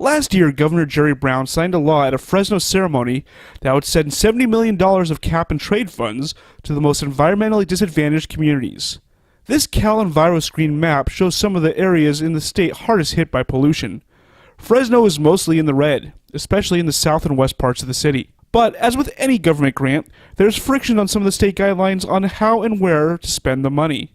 Last year, Governor Jerry Brown signed a law at a Fresno ceremony that would send $70 million of cap-and-trade funds to the most environmentally disadvantaged communities. This CalEnviroscreen map shows some of the areas in the state hardest hit by pollution. Fresno is mostly in the red, especially in the south and west parts of the city. But as with any government grant, there's friction on some of the state guidelines on how and where to spend the money.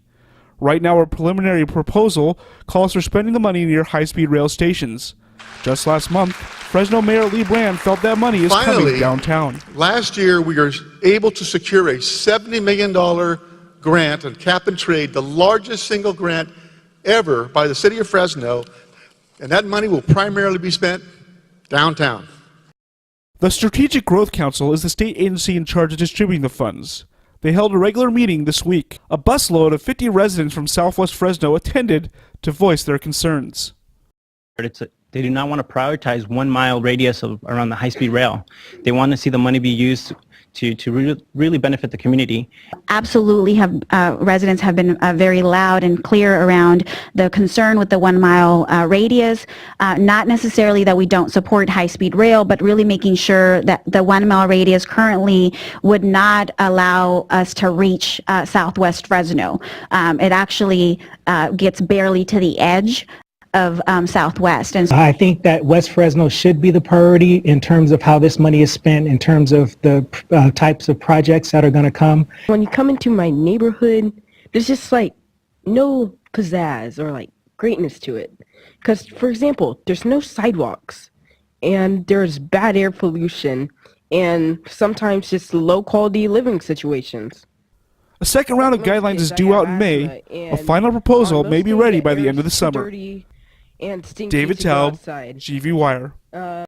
Right now, our preliminary proposal calls for spending the money near high-speed rail stations. Just last month, Fresno Mayor Lee Brand felt that money is coming downtown. Last year, we were able to secure a $70 million grant on cap and trade, the largest single grant ever by the City of Fresno, and that money will primarily be spent downtown. The Strategic Growth Council is the state agency in charge of distributing the funds. They held a regular meeting this week. A busload of 50 residents from Southwest Fresno attended to voice their concerns. They do not want to prioritize 1 mile radius around the high-speed rail. They want to see the money be used to really benefit the community. Absolutely, residents have been very loud and clear around the concern with the 1 mile radius. Not necessarily that we don't support high-speed rail, but really making sure that the 1 mile radius currently would not allow us to reach Southwest Fresno. It actually gets barely to the edge of Southwest. And I think that West Fresno should be the priority in terms of how this money is spent, in terms of the types of projects that are going to come. When you come into my neighborhood, there's just like no pizzazz or like greatness to it. Because, for example, there's no sidewalks and there's bad air pollution and sometimes just low quality living situations. A second round of guidelines is due out in May. A final proposal may be ready by the end of the summer. David Taub, GWIRE.